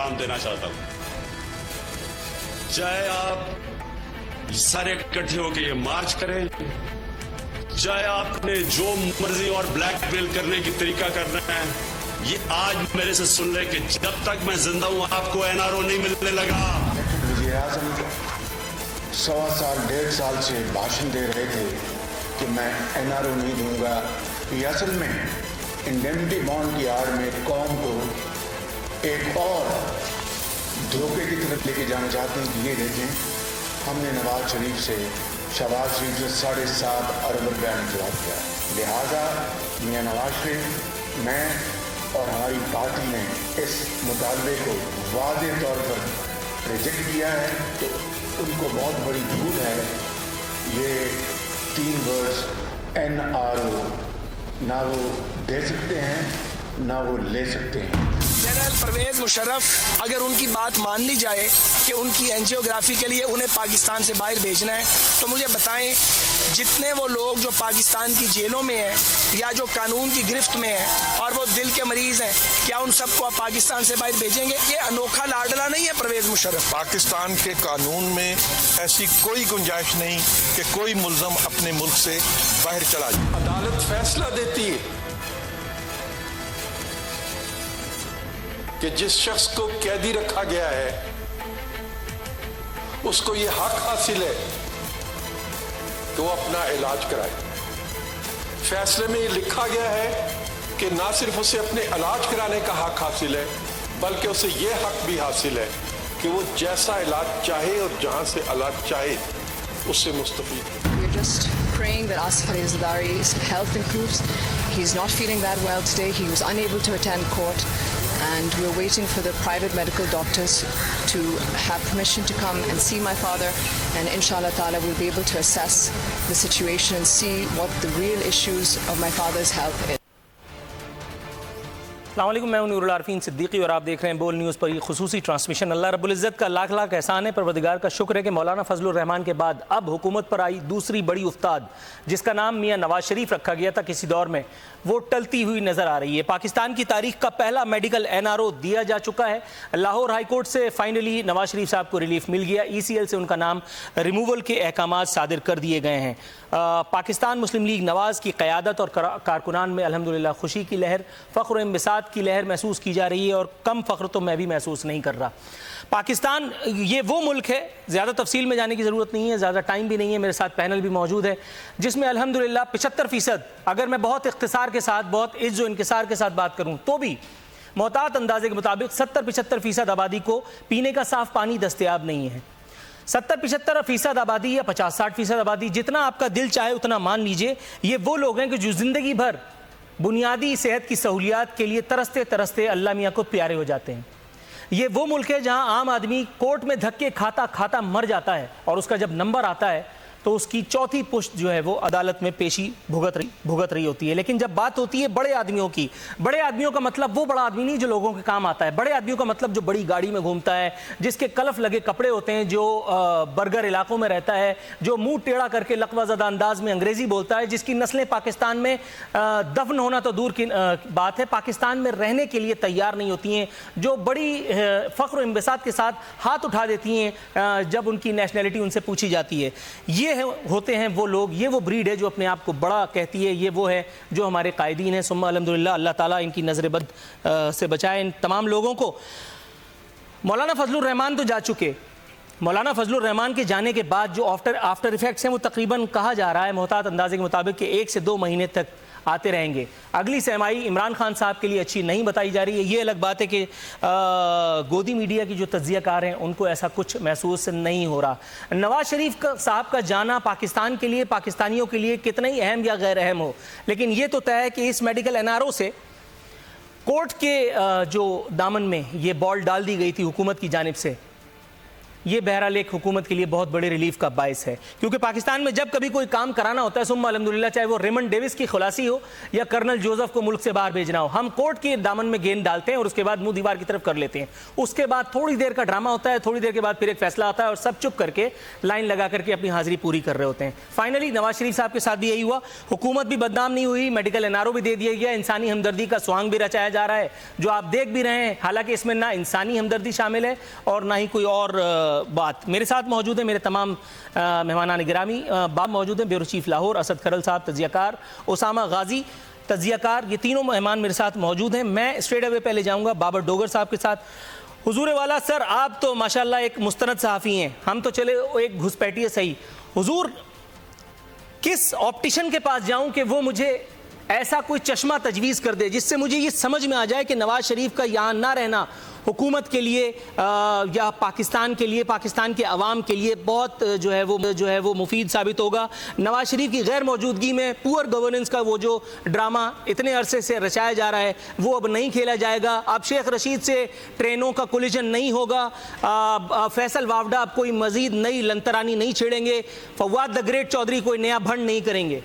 पैगाम देना चाहता हूं। चाहे आप सारे इकट्ठे होकर ये मार्च करें, चाहे आपने जो मर्जी और ब्लैकमेल करने की तरीका करना है, ये आज मेरे से सुन रहे कि जब तक मैं जिंदा हूं आपको एनआरओ नहीं मिलने लगा। वज़ीर आज़म 1.25 साल 1.5 साल से भाषण दे रहे थे कि मैं एनआरओ नहीं दूंगा। ये असल में इंडेमनिटी बॉन्ड की आड़ में कौम को एक और धोखे की तरफ लेके जाना चाहते हैं कि ये देखें हमने नवाज शरीफ से शहबाज शरीफ से 7.5 अरब रुपया इंतजाम किया। लिहाजा मियां नवाज शरीफ, मैं और हमारी पार्टी ने इस मुतालबे को वाज़ेह तौर पर रिजेक्ट किया है। तो उनको बहुत बड़ी भूल है। ये 3 वर्ड्स NRO ना वो दे सकते हैं ना वो ले सकते हैं। जनरल परवेज मुशर्रफ, अगर उनकी बात मान ली जाए कि उनकी एंजियोग्राफी के लिए उन्हें पाकिस्तान से बाहर भेजना है, तो मुझे बताएं जितने वो लोग जो पाकिस्तान की जेलों में हैं या जो कानून की गिरफ्त में हैं और वो दिल के मरीज हैं, क्या उन सबको आप पाकिस्तान से बाहर भेजेंगे? ये अनोखा लाडला नहीं है परवेज मुशर्रफ। पाकिस्तान के कानून में ऐसी कोई गुंजाइश नहीं कि कोई मुल्ज़म अपने मुल्क से बाहर चला जाए। अदालत फैसला देती है कि जिस शख्स को कैदी रखा गया है उसको ये हक हासिल है कि वो अपना इलाज कराए। फैसले में ये लिखा गया है कि ना सिर्फ उसे अपने इलाज कराने का हक हासिल है, बल्कि उसे ये हक भी हासिल है कि वो जैसा इलाज चाहे और जहां से इलाज चाहे उससे मुस्तफीद हो। We're just praying that Asif Ali Zardari's health improves. He's not feeling that well today. He was unable to attend court. And we're waiting for the private medical doctors to have permission to come and see my father, and inshallah ta'ala we'll be able to assess the situation and see what the real issues of my father's health is. अस्सलाम वालेकुम, मैं नूरुल आरफीन सिद्दीकी और आप देख रहे हैं बोल news पर ये खुसूसी ट्रांसमिशन। अल्लाह रब्बुल इज़्ज़त का लाख लाख एहसान है, परवरदिगार का शुक्र है कि मौलाना फजलुर रहमान के बाद अब हुकूमत पर आई दूसरी बड़ी उस्ताद, जिसका नाम मियां नवाज शरीफ रखा गया था किसी दौर में, वो टलती हुई नज़र आ रही है। पाकिस्तान की तारीख का पहला मेडिकल NRO दिया जा चुका है। लाहौर हाई कोर्ट से फाइनली नवाज शरीफ साहब को रिलीफ मिल गया। ECL से उनका नाम रिमूवल के अहकामात सादिर कर दिए गए हैं। पाकिस्तान मुस्लिम लीग नवाज़ की क़यादत और कारकुनान में अल्हम्दुलिल्लाह खुशी की लहर, फ़ख्र और इंबिसात की लहर महसूस की जा रही है, और कम फ़ख्र तो मैं भी महसूस नहीं कर रहा। पाकिस्तान ये वो मुल्क है, ज़्यादा तफसील में जाने की ज़रूरत नहीं है, ज़्यादा टाइम भी नहीं है, मेरे साथ पैनल भी मौजूद है, जिसमें अल्हम्दुलिल्लाह 75%, अगर मैं बहुत इख्तिसार के साथ, बहुत इज़्ज़ो इंकिसार के साथ बात करूँ तो भी मोहतात अंदाजे के मुताबिक 70-75% आबादी को पीने का साफ़ पानी दस्तयाब नहीं है। 70-75% आबादी या 50-60% आबादी, जितना आपका दिल चाहे उतना मान लीजिए, ये वो लोग हैं कि जो ज़िंदगी भर बुनियादी सेहत की सहूलियात के लिए तरसते तरसते अल्लाह मियाँ को प्यारे हो जाते हैं। ये वो मुल्क है जहाँ आम आदमी कोर्ट में धक्के खाता खाता मर जाता है, और उसका जब नंबर आता है तो उसकी चौथी पुश्त जो है वो अदालत में पेशी भुगत रही होती है। लेकिन जब बात होती है बड़े आदमियों की, बड़े आदमियों का मतलब वो बड़ा आदमी नहीं जो लोगों के काम आता है। बड़े आदमियों का मतलब जो बड़ी गाड़ी में घूमता है, जिसके कलफ लगे कपड़े होते हैं, जो बर्गर इलाकों में रहता है, जो मुंह टेढ़ा करके लकवाज़दा अंदाज में अंग्रेज़ी बोलता है, जिसकी नस्लें पाकिस्तान में दफन होना तो दूर की बात है, पाकिस्तान में रहने के लिए तैयार नहीं होती हैं, जो बड़ी फ़ख्र और इंबिसात के साथ हाथ उठा देती हैं जब उनकी नेशनैलिटी उनसे पूछी जाती है। ये होते हैं वो लोग, ये वो ब्रीड है जो अपने आप को बड़ा कहती है। ये वो है जो हमारे कायदीन हैं। सुम्मा अल्हम्दुलिल्लाह, अल्लाह ताला इनकी नज़र बद से बचाए इन तमाम लोगों को। मौलाना फजलुर रहमान तो जा चुके। मौलाना फजलुर रहमान के जाने के बाद जो आफ्टर इफेक्ट्स हैं वो तकरीबन कहा जा रहा है मोहतात अंदाजे के मुताबिक कि 1 से 2 महीने तक आते रहेंगे। अगली सहमाई इमरान खान साहब के लिए अच्छी नहीं बताई जा रही है। ये अलग बात है कि गोदी मीडिया की जो तज्जियाकार हैं उनको ऐसा कुछ महसूस नहीं हो रहा। नवाज शरीफ साहब का जाना पाकिस्तान के लिए, पाकिस्तानियों के लिए कितना ही अहम या गैर अहम हो, लेकिन ये तो तय है कि इस मेडिकल NRO से कोर्ट के जो दामन में ये बॉल डाल दी गई थी हुकूमत की जानिब से یہ بہرحال ایک حکومت کے لیے بہت بڑے ریلیف کا باعث ہے، کیونکہ پاکستان میں جب کبھی کوئی کام کرانا ہوتا ہے ثم الحمدللہ، چاہے وہ ریمنڈ ڈیوس کی خلاصی ہو یا کرنل جوزف کو ملک سے باہر بھیجنا ہو، ہم کورٹ کے دامن میں گیند ڈالتے ہیں اور اس کے بعد منہ دیوار کی طرف کر لیتے ہیں. اس کے بعد تھوڑی دیر کا ڈرامہ ہوتا ہے، تھوڑی دیر کے بعد پھر ایک فیصلہ آتا ہے اور سب چپ کر کے لائن لگا کر کے اپنی حاضری پوری کر رہے ہوتے ہیں. فائنلی نواز شریف صاحب کے ساتھ بھی یہی ہوا، حکومت بھی بدنام نہیں ہوئی، میڈیکل NRO بھی دے دیا گیا، انسانی ہمدردی کا سوانگ بھی رچایا جا رہا ہے جو آپ دیکھ بھی رہے ہیں. حالانکہ اس میں نہ انسانی ہمدردی شامل ہے اور نہ ہی کوئی اور بات. میرے ساتھ موجود ہیں میرے تمام مہمانان گرامی. باب موجود ہیں بیورو چیف لاہور اسد کھرل صاحب تجزیہ کار، اسامہ غازی تجزیہ کار، یہ تینوں مہمان میرے ساتھ موجود ہیں. میں اسٹریٹ اوے پہلے جاؤں گا بابر ڈوگر صاحب کے ساتھ. حضور والا سر، آپ تو ماشاءاللہ ایک مستند صحافی ہیں، ہم تو چلے ایک گھسپیٹی ہے صحیح. حضور کس آپٹیشن کے پاس جاؤں کہ وہ مجھے ایسا کوئی چشمہ تجویز کر دے جس سے مجھے یہ سمجھ میں آ جائے کہ نواز شریف کا یہاں نہ رہنا حکومت کے لیے یا پاکستان کے لیے، پاکستان کے عوام کے لیے بہت جو ہے وہ مفید ثابت ہوگا. نواز شریف کی غیر موجودگی میں پور گورننس کا وہ جو ڈرامہ اتنے عرصے سے رچایا جا رہا ہے وہ اب نہیں کھیلا جائے گا. اب شیخ رشید سے ٹرینوں کا کولیجن نہیں ہوگا، فیصل واوڈا اب کوئی مزید نئی لنترانی نہیں چھیڑیں گے، فواد دا گریٹ چودھری کوئی نیا بھنڈ نہیں کریں گے.